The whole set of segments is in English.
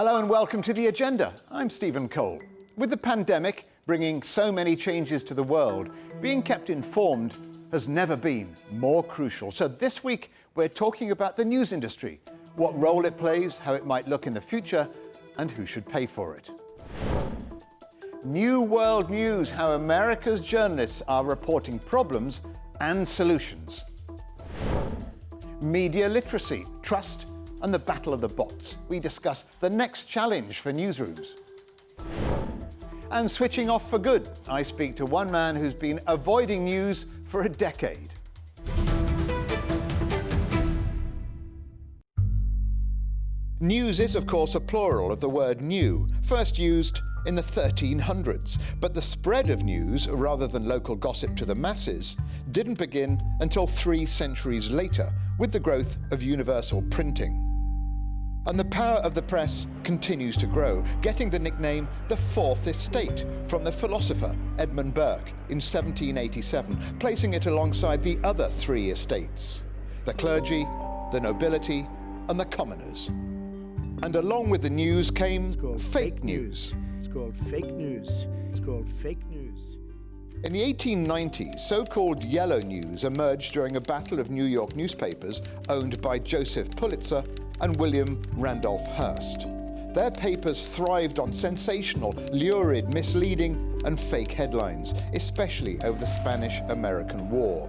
Hello and welcome to The Agenda. I'm Stephen Cole. With the pandemic bringing so many changes to the world, being kept informed has never been more crucial. So this week, we're talking about the news industry, what role it plays, how it might look in the future, and who should pay for it. New World News, how America's journalists are reporting problems and solutions. Media literacy, trust, and the battle of the bots. We discuss the next challenge for newsrooms. And switching off for good, I speak to one man who's been avoiding news for a decade. News is, of course, a plural of the word new, first used in the 1300s. But the spread of news, rather than local gossip to the masses, didn't begin until 3 centuries later, with the growth of universal printing. And the power of the press continues to grow, getting the nickname the Fourth Estate from the philosopher Edmund Burke in 1787, placing it alongside the other 3 estates: the clergy, the nobility, and the commoners. And along with the news came fake news. It's called fake news. It's called fake news. In the 1890s, so-called yellow news emerged during a battle of New York newspapers owned by Joseph Pulitzer and William Randolph Hearst. Their papers thrived on sensational, lurid, misleading, and fake headlines, especially over the Spanish-American War.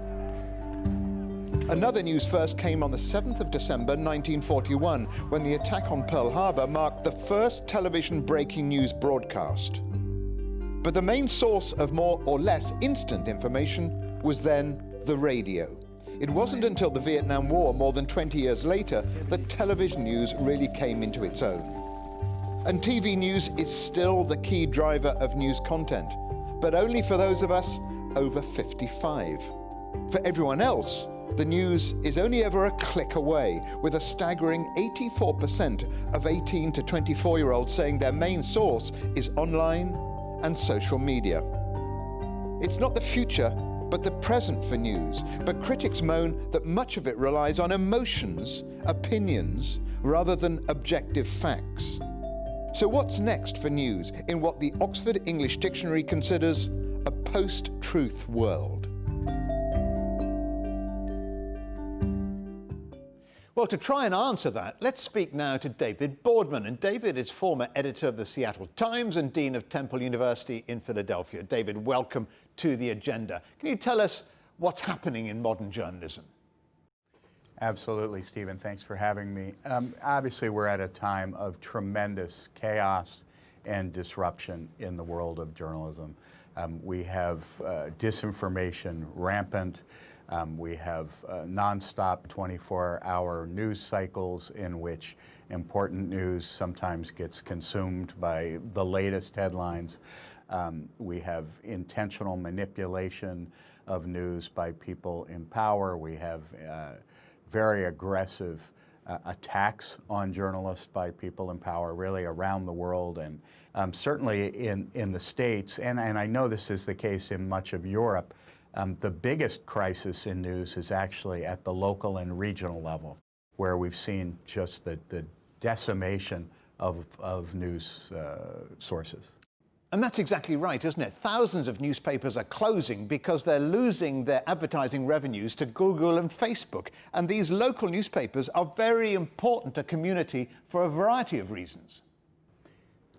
Another news first came on the 7th of December 1941, when the attack on Pearl Harbor marked the first television breaking news broadcast. But the main source of more or less instant information was then the radio. It wasn't until the Vietnam War, more than 20 years later, that television news really came into its own. And TV news is still the key driver of news content, but only for those of us over 55. For everyone else, the news is only ever a click away, with a staggering 84% of 18 to 24-year-olds saying their main source is online and social media. It's not the future, but the present for news. But critics moan that much of it relies on emotions, opinions, rather than objective facts. So what's next for news in what the Oxford English Dictionary considers a post-truth world? Well, to try and answer that, let's speak now to David Boardman. And David is former editor of the Seattle Times and Dean of Temple University in Philadelphia. David, welcome to The Agenda. Can you tell us what's happening in modern journalism? Absolutely, Stephen. Thanks for having me. Obviously, we're at a time of tremendous chaos and disruption in the world of journalism. We have disinformation rampant. We have nonstop 24-hour news cycles in which important news sometimes gets consumed by the latest headlines. We have intentional manipulation of news by people in power. We have very aggressive attacks on journalists by people in power, really around the world, and certainly in the States. And I know this is the case in much of Europe. The biggest crisis in news is actually at the local and regional level, where we've seen just the decimation of news sources. And that's exactly right, isn't it? Thousands of newspapers are closing because they're losing their advertising revenues to Google and Facebook. And these local newspapers are very important to community for a variety of reasons.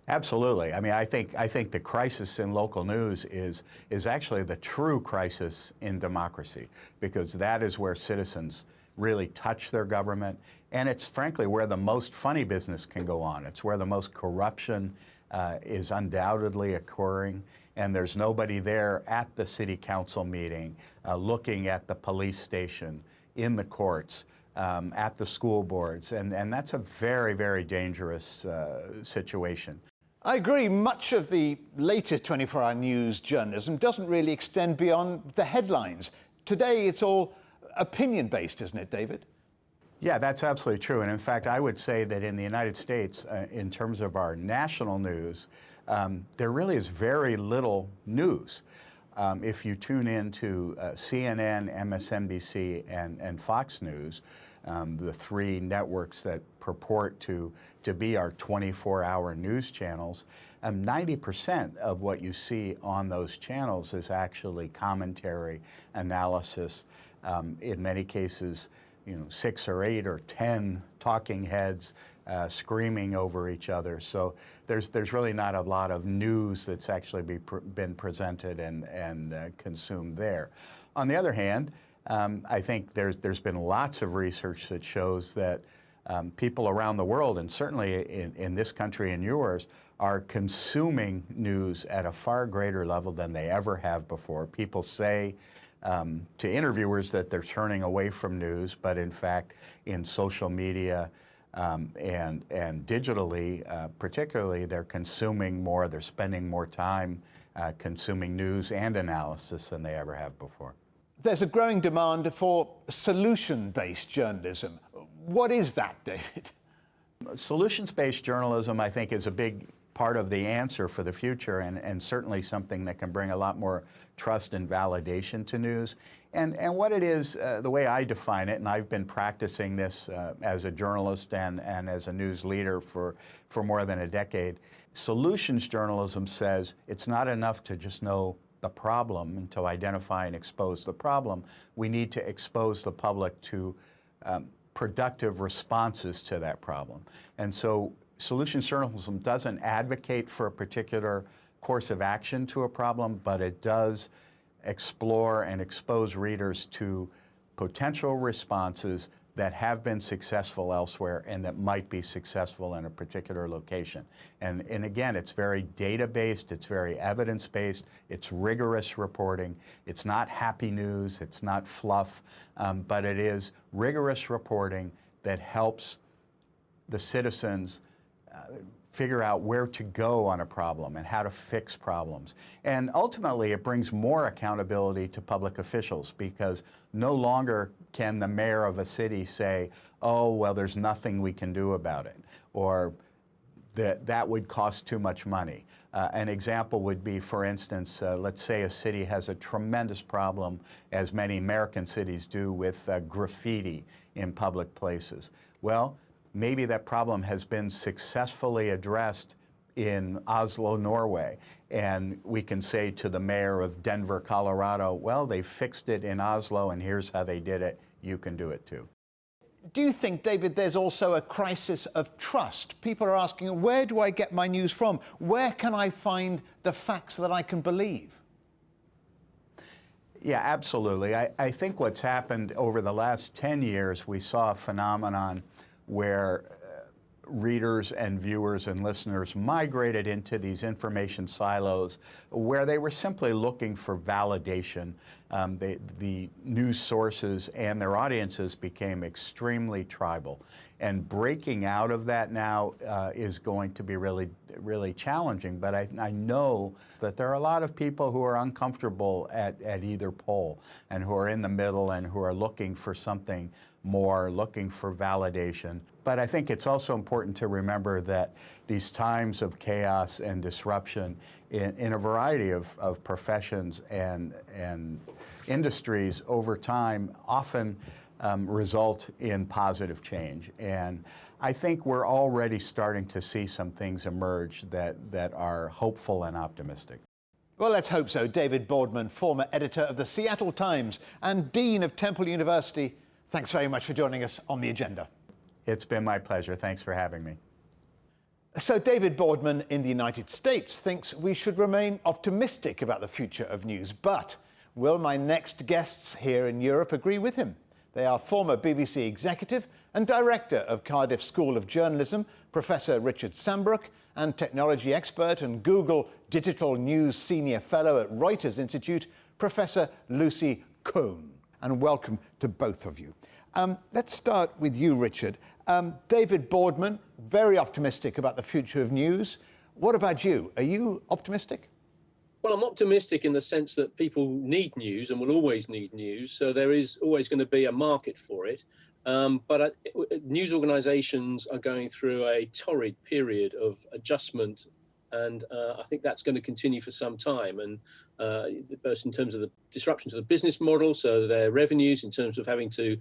Absolutely. I mean, I think the crisis in local news is actually the true crisis in democracy, because that is where citizens really touch their government, and it's frankly where the most funny business can go on. It's where the most corruption is undoubtedly occurring, and there's nobody there at the city council meeting looking at the police station, in the courts, at the school boards, and that's a very, very dangerous situation. I agree. Much of the latest 24-hour news journalism doesn't really extend beyond the headlines. Today, it's all opinion-based, isn't it, David? Yeah, that's absolutely true. And in fact, I would say that in the United States, in terms of our national news, there really is very little news. If you tune in to CNN, MSNBC, and Fox News, the three networks that purport to be our 24-hour news channels, 90% of what you see on those channels is actually commentary, analysis, in many cases, 6 or 8 or 10 talking heads screaming over each other. So there's really not a lot of news that's actually been presented and consumed there. On the other hand, I think there's been lots of research that shows that people around the world, and certainly in this country and yours, are consuming news at a far greater level than they ever have before. People say to interviewers that they're turning away from news, but in fact, in social media and digitally, particularly, they're consuming more, they're spending more time consuming news and analysis than they ever have before. There's a growing demand for solution-based journalism. What is that, David? Solutions-based journalism, I think, is a big part of the answer for the future, and certainly something that can bring a lot more trust and validation to news. And what it is, the way I define it, and I've been practicing this as a journalist and as a news leader for more than a decade, solutions journalism says it's not enough to just know the problem and to identify and expose the problem. We need to expose the public to productive responses to that problem. And so solutions journalism doesn't advocate for a particular course of action to a problem, but it does explore and expose readers to potential responses that have been successful elsewhere and that might be successful in a particular location. And again, it's very data-based, it's very evidence-based, it's rigorous reporting, it's not happy news, it's not fluff, but it is rigorous reporting that helps the citizens figure out where to go on a problem and how to fix problems. And ultimately, it brings more accountability to public officials, because no longer can the mayor of a city say, oh, well, there's nothing we can do about it, or that would cost too much money. An example would be, for instance, let's say a city has a tremendous problem, as many American cities do, with graffiti in public places. Well, maybe that problem has been successfully addressed in Oslo, Norway, and we can say to the mayor of Denver, Colorado, well, they fixed it in Oslo, and here's how they did it. You can do it too. Do you think, David, there's also a crisis of trust? People are asking, where do I get my news from? Where can I find the facts that I can believe? Yeah, absolutely. I think what's happened over the last 10 years, we saw a phenomenon where readers and viewers and listeners migrated into these information silos where they were simply looking for validation. The news sources and their audiences became extremely tribal. And breaking out of that now is going to be really, really challenging. But I know that there are a lot of people who are uncomfortable at either pole and who are in the middle and who are looking for something more, looking for validation. But I think it's also important to remember that these times of chaos and disruption in a variety of professions and industries over time often result in positive change. And I think we're already starting to see some things emerge that are hopeful and optimistic. Well, let's hope so. David Boardman, former editor of the Seattle Times and Dean of Temple University, thanks very much for joining us on The Agenda. It's been my pleasure. Thanks for having me. So David Boardman in the United States thinks we should remain optimistic about the future of news. But will my next guests here in Europe agree with him? They are former BBC executive and director of Cardiff School of Journalism, Professor Richard Sambrook, and technology expert and Google Digital News Senior Fellow at Reuters Institute, Professor Lucy Cohn. And welcome to both of you. Let's start with you, Richard. David Boardman, very optimistic about the future of news. What about you? Are you optimistic? Well, I'm optimistic in the sense that people need news and will always need news, so there is always going to be a market for it. But news organisations are going through a torrid period of adjustment And I think that's going to continue for some time. And both in terms of the disruption to the business model, so their revenues, in terms of having to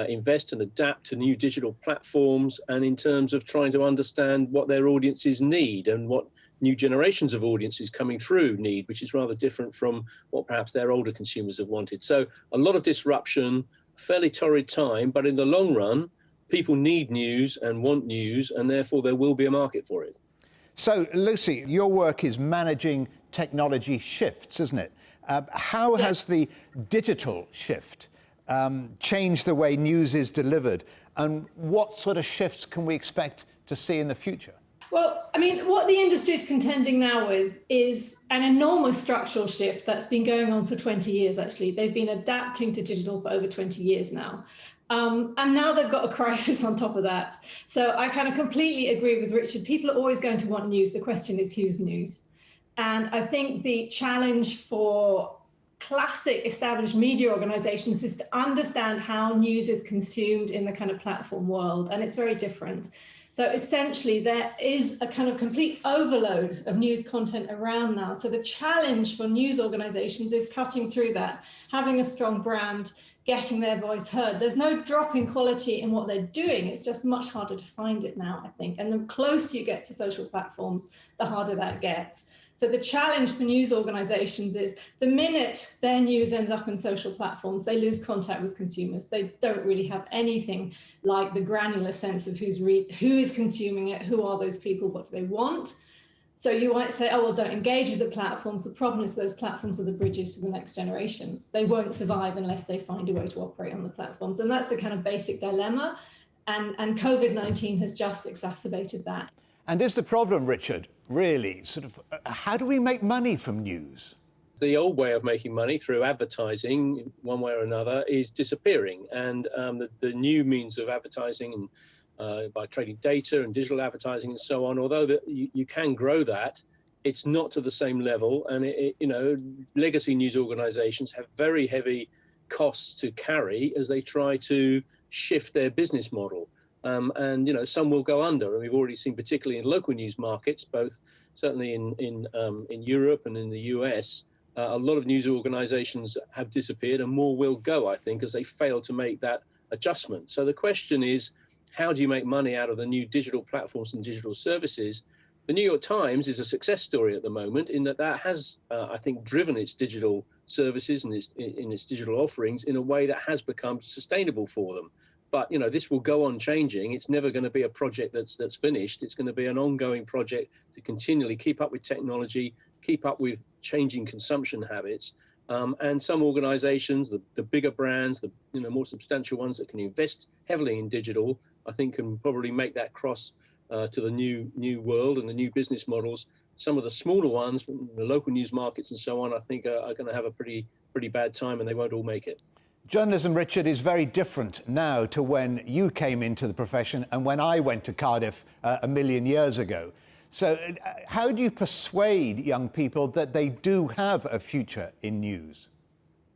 invest and adapt to new digital platforms, and in terms of trying to understand what their audiences need and what new generations of audiences coming through need, which is rather different from what perhaps their older consumers have wanted. So a lot of disruption, fairly torrid time, but in the long run, people need news and want news, and therefore there will be a market for it. So, Lucy, your work is managing technology shifts, isn't it? How has the digital shift changed the way news is delivered, and what sort of shifts can we expect to see in the future? Well, I mean, what the industry is contending now is an enormous structural shift that's been going on for 20 years, actually. They've been adapting to digital for over 20 years now. And now they've got a crisis on top of that. So I kind of completely agree with Richard. People are always going to want news. The question is whose news? And I think the challenge for classic established media organizations is to understand how news is consumed in the kind of platform world. And it's very different. So essentially, there is a kind of complete overload of news content around now. So the challenge for news organizations is cutting through that, having a strong brand, getting their voice heard. There's no drop in quality in what they're doing. It's just much harder to find it now, I think. And the closer you get to social platforms, the harder that gets. So the challenge for news organizations is the minute their news ends up in social platforms, they lose contact with consumers. They don't really have anything like the granular sense of who is consuming it, who are those people, what do they want. So you might say, oh, well, don't engage with the platforms. The problem is those platforms are the bridges to the next generations. They won't survive unless they find a way to operate on the platforms. And that's the kind of basic dilemma. And COVID-19 has just exacerbated that. And is the problem, Richard, really sort of, how do we make money from news? The old way of making money through advertising, one way or another, is disappearing. And the new means of advertising, and by trading data and digital advertising and so on, although you can grow that, it's not to the same level. And legacy news organizations have very heavy costs to carry as they try to shift their business model. And some will go under, and we've already seen, particularly in local news markets, both certainly in Europe and in the US, a lot of news organizations have disappeared, and more will go, I think, as they fail to make that adjustment. So the question is, how do you make money out of the new digital platforms and digital services? The New York Times is a success story at the moment, in that has, I think, driven its digital services and its digital offerings in a way that has become sustainable for them. But this will go on changing. It's never going to be a project that's finished. It's going to be an ongoing project to continually keep up with technology, keep up with changing consumption habits. And some organizations, the bigger brands, the more substantial ones that can invest heavily in digital, I think can probably make that cross to the new world and the new business models. Some of the smaller ones, the local news markets and so on, I think are going to have a pretty bad time, and they won't all make it. Journalism, Richard, is very different now to when you came into the profession and when I went to Cardiff a million years ago. So how do you persuade young people that they do have a future in news?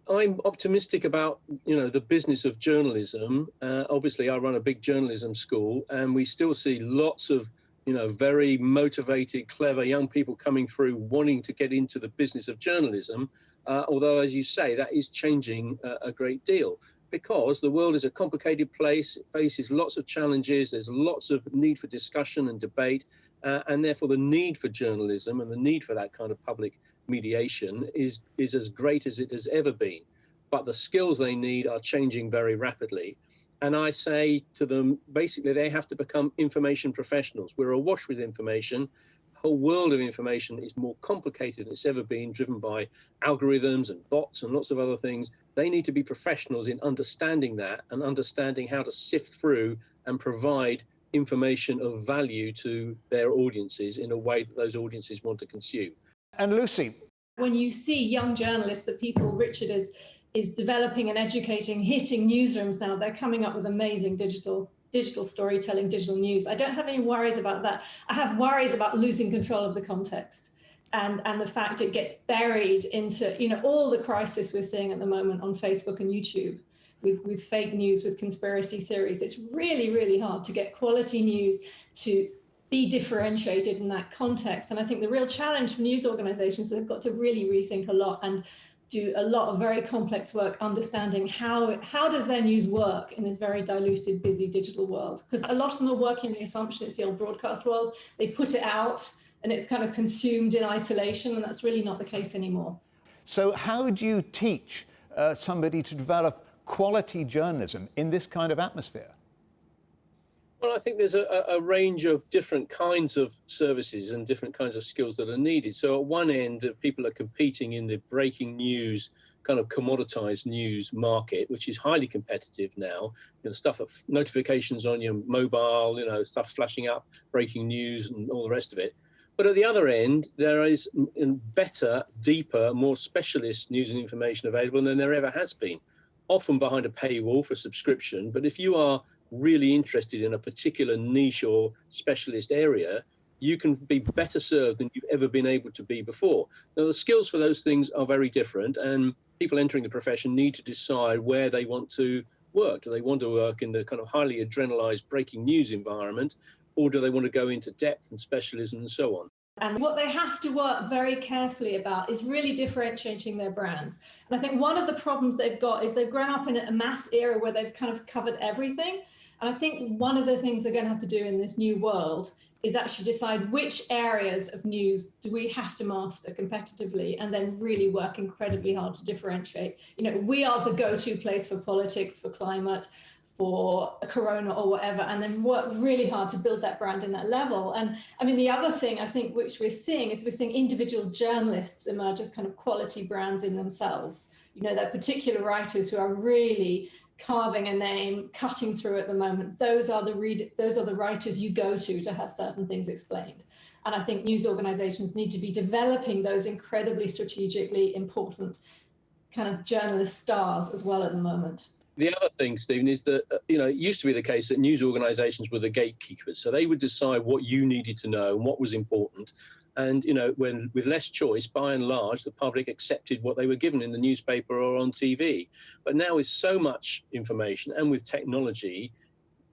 I'm optimistic about, the business of journalism. Obviously, I run a big journalism school, and we still see lots of, very motivated, clever young people coming through wanting to get into the business of journalism. Although, as you say, that is changing a great deal, because the world is a complicated place. It faces lots of challenges. There's lots of need for discussion and debate. And therefore, the need for journalism and the need for that kind of public mediation is as great as it has ever been. But the skills they need are changing very rapidly. And I say to them, basically, they have to become information professionals. We're awash with information. The whole world of information is more complicated than it's ever been, driven by algorithms and bots and lots of other things. They need to be professionals in understanding that and understanding how to sift through and provide information of value to their audiences in a way that those audiences want to consume. And Lucy, when you see young journalists, the people Richard is developing and educating, hitting newsrooms now, they're coming up with amazing digital storytelling, digital news. I don't have any worries about that. I have worries about losing control of the context and the fact it gets buried into all the crisis we're seeing at the moment on Facebook and YouTube. With fake news, with conspiracy theories. It's really, really hard to get quality news to be differentiated in that context. And I think the real challenge for news organizations is they've got to really rethink a lot and do a lot of very complex work understanding how does their news work in this very diluted, busy digital world. Because a lot of them are working on the assumption it's the old broadcast world. They put it out and it's kind of consumed in isolation, and that's really not the case anymore. So how do you teach somebody to develop quality journalism in this kind of atmosphere? Well, I think there's a range of different kinds of services and different kinds of skills that are needed. So at one end, people are competing in the breaking news, kind of commoditized news market, which is highly competitive now. You know, stuff of notifications on your mobile, you know, stuff flashing up, breaking news and all the rest of it. But at the other end, there is better, deeper, more specialist news and information available than there ever has been, often behind a paywall for subscription. But if you are really interested in a particular niche or specialist area, you can be better served than you've ever been able to be before. Now, the skills for those things are very different, and people entering the profession need to decide where they want to work. Do they want to work in the kind of highly adrenalized breaking news environment, or do they want to go into depth and specialism and so on? And what they have to work very carefully about is really differentiating their brands. And I think one of the problems they've got is they've grown up in a mass era where they've kind of covered everything. And I think one of the things they're going to have to do in this new world is actually decide which areas of news do we have to master competitively, and then really work incredibly hard to differentiate. You know, we are the go-to place for politics, for climate, for corona or whatever, and then work really hard to build that brand in that level. And I mean, the other thing I think which we're seeing is we're seeing individual journalists emerge as kind of quality brands in themselves. You know, there are particular writers who are really carving a name, cutting through at the moment. Those are the writers you go to have certain things explained. And I think news organizations need to be developing those incredibly strategically important kind of journalist stars as well at the moment. The other thing, Stephen, is that, you know, it used to be the case that news organizations were the gatekeepers. So they would decide what you needed to know and what was important. And, you know, when with less choice, by and large, the public accepted what they were given in the newspaper or on TV. But now with so much information and with technology,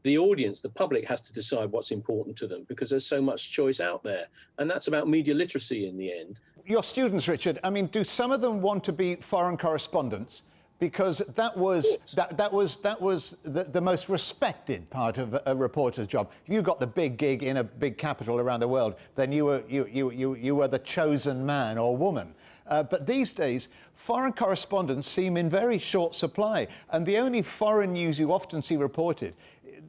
the audience, the public, has to decide what's important to them because there's so much choice out there. And that's about media literacy in the end. Your students, Richard, I mean, do some of them want to be foreign correspondents? Because that was the most respected part of a reporter's job. If you got the big gig in a big capital around the world, then you were the chosen man or woman. But these days, foreign correspondents seem in very short supply, and the only foreign news you often see reported,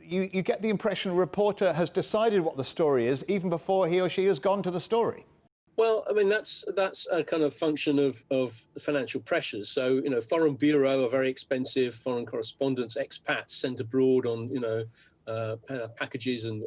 you get the impression a reporter has decided what the story is even before he or she has gone to the story. Well, I mean, that's a kind of function of financial pressures. So, you know, foreign bureau are very expensive. Foreign correspondents, expats sent abroad on, you know, packages and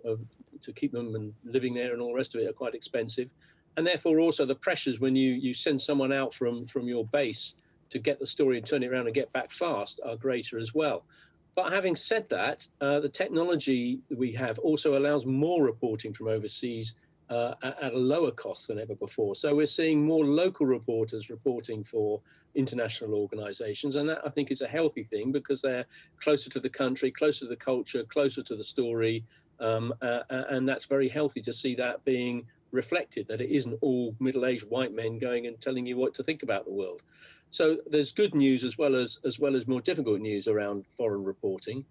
to keep them and living there and all the rest of it are quite expensive. And therefore, also the pressures when you send someone out from your base to get the story and turn it around and get back fast are greater as well. But having said that, the technology we have also allows more reporting from overseas at a lower cost than ever before. So we're seeing more local reporters reporting for international organizations, and that I think is a healthy thing because they're closer to the country, closer to the culture, closer to the story, and that's very healthy to see that being reflected, that it isn't all middle-aged white men going and telling you what to think about the world. So there's good news as well as more difficult news around foreign reporting.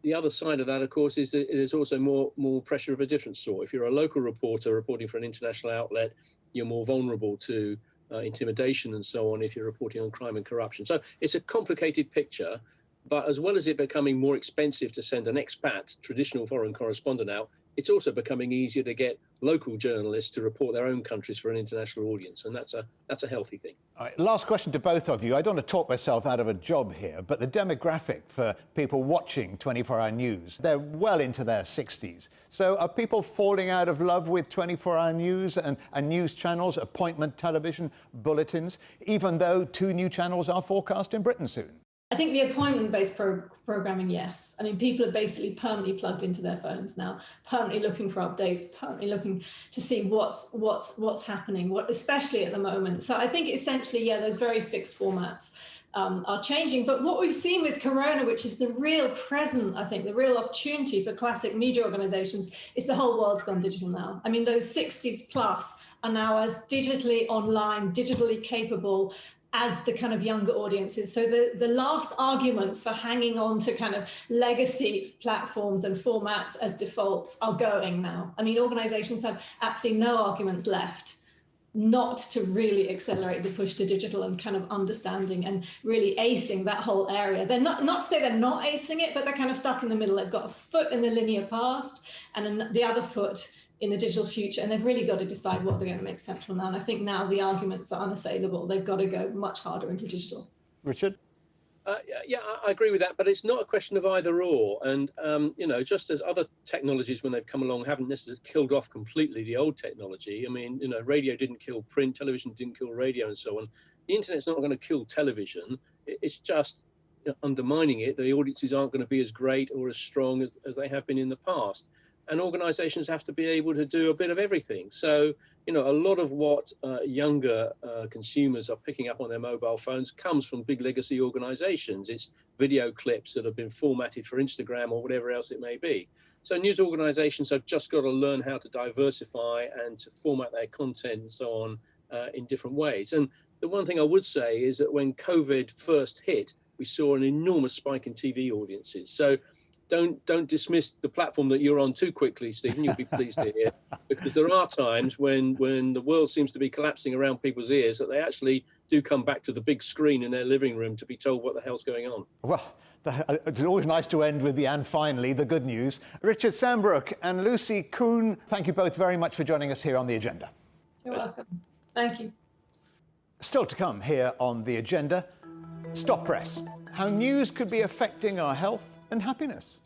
The other side of that, of course, is that there's also more pressure of a different sort. If you're a local reporter reporting for an international outlet, you're more vulnerable to intimidation and so on if you're reporting on crime and corruption. So it's a complicated picture, but as well as it becoming more expensive to send an expat, traditional foreign correspondent out, it's also becoming easier to get local journalists to report their own countries for an international audience, and that's a healthy thing. All right, last question to both of you. I don't want to talk myself out of a job here, but the demographic for people watching 24-hour news, they're well into their 60s. So are people falling out of love with 24-hour news and news channels, appointment television, bulletins, even though 2 new channels are forecast in Britain soon? I think the appointment-based programming, yes. I mean, people are basically permanently plugged into their phones now, permanently looking for updates, permanently looking to see what's happening, especially at the moment. So I think essentially, yeah, there's very fixed formats. are changing. But what we've seen with Corona, which is the real present, I think, the real opportunity for classic media organizations, is the whole world's gone digital now. I mean, those 60s plus are now as digitally online, digitally capable as the kind of younger audiences. So the last arguments for hanging on to kind of legacy platforms and formats as defaults are going now. I mean, organizations have absolutely no arguments left not to really accelerate the push to digital and kind of understanding and really acing that whole area. They're not to say they're not acing it, but they're kind of stuck in the middle. They've got a foot in the linear past and the other foot in the digital future, and they've really got to decide what they're going to make central now. And I think now the arguments are unassailable. They've got to go much harder into digital. Richard? Yeah, I agree with that, but it's not a question of either or. And, you know, just as other technologies, when they've come along, haven't necessarily killed off completely the old technology. I mean, you know, radio didn't kill print, television didn't kill radio and so on. The internet's not going to kill television. It's just, you know, undermining it. The audiences aren't going to be as great or as strong as they have been in the past. And organizations have to be able to do a bit of everything. So, you know, a lot of what younger consumers are picking up on their mobile phones comes from big legacy organizations. It's video clips that have been formatted for Instagram or whatever else it may be. So news organizations have just got to learn how to diversify and to format their content and so on in different ways. And the one thing I would say is that when COVID first hit, we saw an enormous spike in TV audiences. So don't dismiss the platform that you're on too quickly, Stephen. You'll be pleased to hear, because there are times when the world seems to be collapsing around people's ears that they actually do come back to the big screen in their living room to be told what the hell's going on. Well, it's always nice to end with and finally, the good news. Richard Sambrook and Lucy Kuhn, thank you both very much for joining us here on The Agenda. You're welcome. Thank you. Still to come here on The Agenda, Stop Press, how news could be affecting our health and happiness.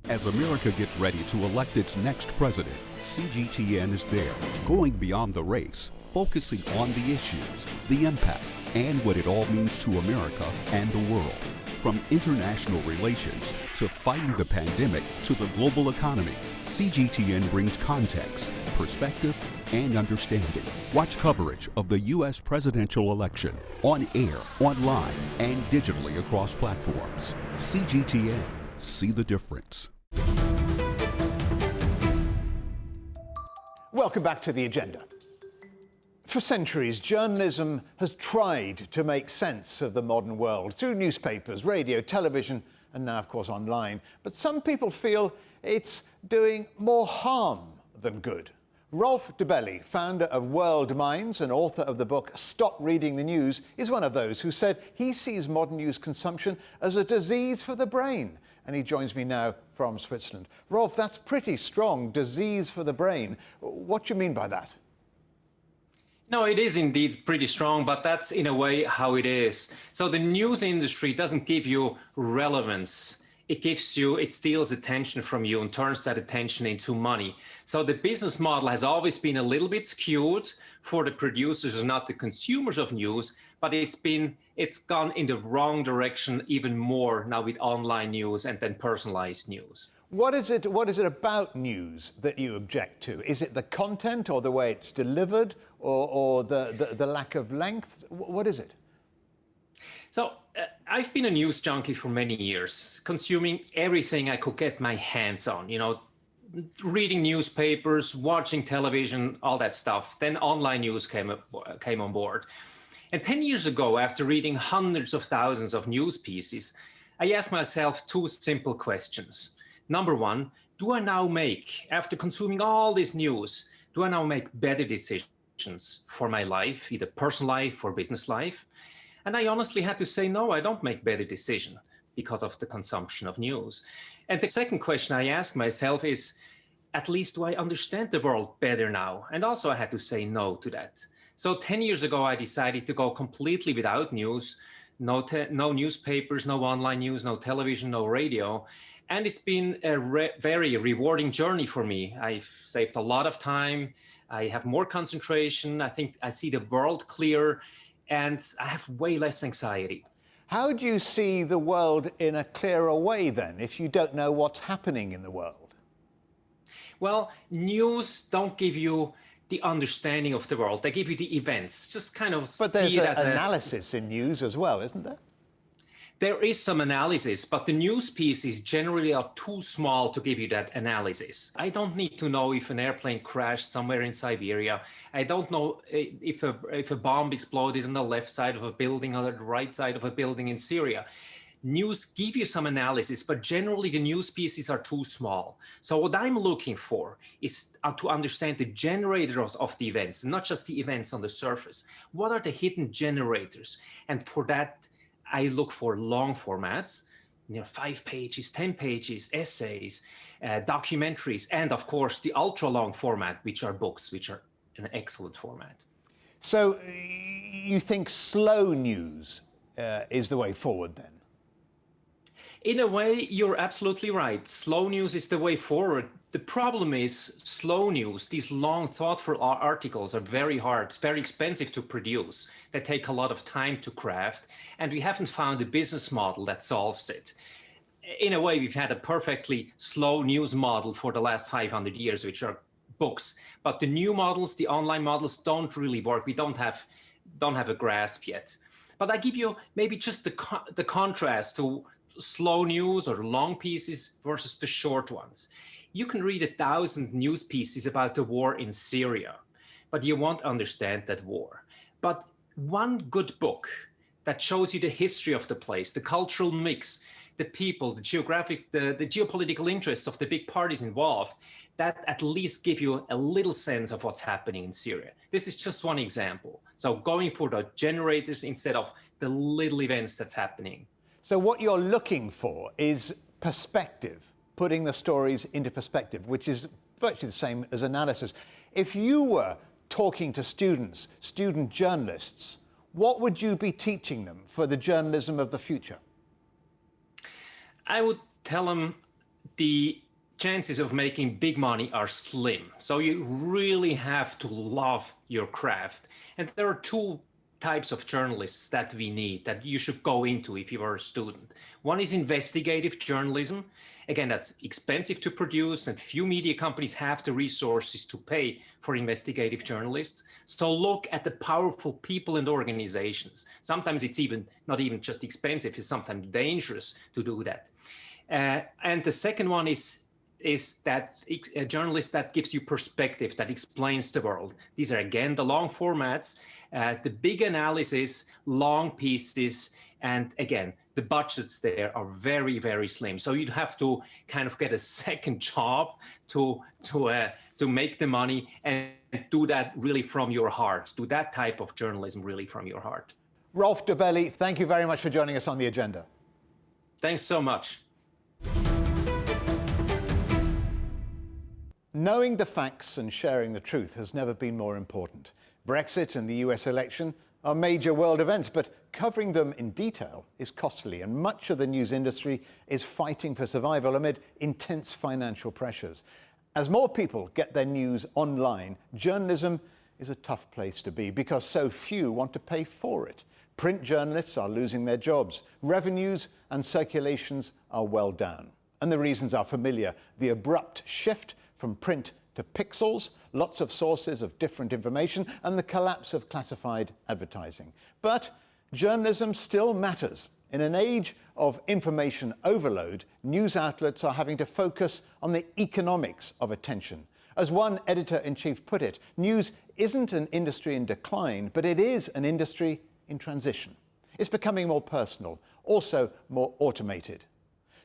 As America gets ready to elect its next president, CGTN is there, going beyond the race, focusing on the issues, the impact, and what it all means to America and the world. From international relations to fighting the pandemic to the global economy, CGTN brings context, perspective, and understanding. Watch coverage of the U.S. presidential election on air, online, and digitally across platforms. CGTN. See the difference. Welcome back to The Agenda. For centuries, journalism has tried to make sense of the modern world through newspapers, radio, television, and now, of course, online. But some people feel it's doing more harm than good. Rolf DeBelly, founder of WORLD.MINDS and author of the book Stop Reading the News, is one of those who said he sees modern news consumption as a disease for the brain. And he joins me now from Switzerland. Rolf, that's pretty strong, disease for the brain. What do you mean by that? No, it is indeed pretty strong, but that's in a way how it is. So the news industry doesn't give you relevance. It steals attention from you and turns that attention into money. So the business model has always been a little bit skewed for the producers and not the consumers of news, but it's gone in the wrong direction even more now with online news and then personalized news. What is it about news that you object to? Is it the content or the way it's delivered or the lack of length? What is it? So I've been a news junkie for many years, consuming everything I could get my hands on, you know, reading newspapers, watching television, all that stuff. Then online news came on board. And 10 years ago, after reading hundreds of thousands of news pieces, I asked myself two simple questions. Number one, do I now make, after consuming all this news, do I now make better decisions for my life, either personal life or business life? And I honestly had to say, no, I don't make better decisions because of the consumption of news. And the second question I asked myself is, at least do I understand the world better now? And also I had to say no to that. So 10 years ago, I decided to go completely without news, no newspapers, no online news, no television, no radio. And it's been a very rewarding journey for me. I've saved a lot of time. I have more concentration. I think I see the world clear. And I have way less anxiety. How do you see the world in a clearer way then, if you don't know what's happening in the world? Well, news don't give you the understanding of the world. They give you the events, just kind of But see there's it as analysis in news as well, isn't there? There is some analysis, but the news pieces generally are too small to give you that analysis. I don't need to know if an airplane crashed somewhere in Siberia. I don't know if a bomb exploded on the left side of a building or the right side of a building in Syria. News give you some analysis, but generally the news pieces are too small. So what I'm looking for is to understand the generators of the events, not just the events on the surface. What are the hidden generators? And for that, I look for long formats, 5 pages, 10 pages, essays, documentaries, and of course the ultra long format, which are books, which are an excellent format. So you think slow news is the way forward then? In a way, you're absolutely right. Slow news is the way forward. The problem is slow news, these long, thoughtful articles are very hard, very expensive to produce. They take a lot of time to craft, and we haven't found a business model that solves it. In a way, we've had a perfectly slow news model for the last 500 years, which are books. But the new models, the online models, don't really work. We don't have a grasp yet. But I give you maybe just the contrast to slow news or long pieces versus the short ones. You can read 1,000 news pieces about the war in Syria, but you won't understand that war. But one good book that shows you the history of the place, the cultural mix, the people, the geopolitical interests of the big parties involved, that at least give you a little sense of what's happening in Syria. This is just one example. So going for the generators instead of the little events that's happening. So what you're looking for is perspective, putting the stories into perspective, which is virtually the same as analysis. If you were talking to students, student journalists, what would you be teaching them for the journalism of the future? I would tell them the chances of making big money are slim. So you really have to love your craft. And there are two types of journalists that we need, that you should go into if you are a student. One is investigative journalism. Again, that's expensive to produce, and few media companies have the resources to pay for investigative journalists. So look at the powerful people and organizations. Sometimes it's not even just expensive, it's sometimes dangerous to do that. And the second one is that a journalist that gives you perspective, that explains the world. These are, again, the long formats, the big analysis, long pieces, and again, the budgets there are very, very slim. So you'd have to kind of get a second job to make the money and do that really from your heart. Do that type of journalism really from your heart. Rolf Dobelli, thank you very much for joining us on The Agenda. Thanks so much. Knowing the facts and sharing the truth has never been more important. Brexit and the US election are major world events, but covering them in detail is costly, and much of the news industry is fighting for survival amid intense financial pressures. As more people get their news online, journalism is a tough place to be because so few want to pay for it. Print journalists are losing their jobs. Revenues and circulations are well down. And the reasons are familiar. The abrupt shift from print to pixels, lots of sources of different information, and the collapse of classified advertising. But journalism still matters. In an age of information overload, news outlets are having to focus on the economics of attention. As one editor-in-chief put it, news isn't an industry in decline, but it is an industry in transition. It's becoming more personal, also more automated.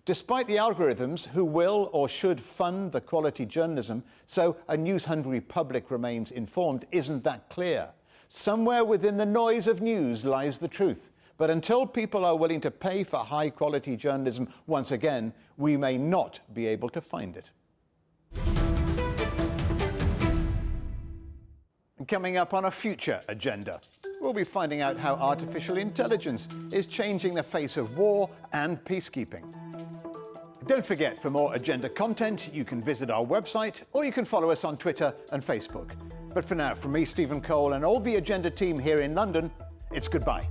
Despite the algorithms who will or should fund the quality journalism so a news-hungry public remains informed isn't that clear. Somewhere within the noise of news lies the truth. But until people are willing to pay for high-quality journalism once again, we may not be able to find it. Coming up on a future agenda, we'll be finding out how artificial intelligence is changing the face of war and peacekeeping. Don't forget, for more agenda content, you can visit our website or you can follow us on Twitter and Facebook. But for now, from me, Stephen Cole, and all the Agenda team here in London, it's goodbye.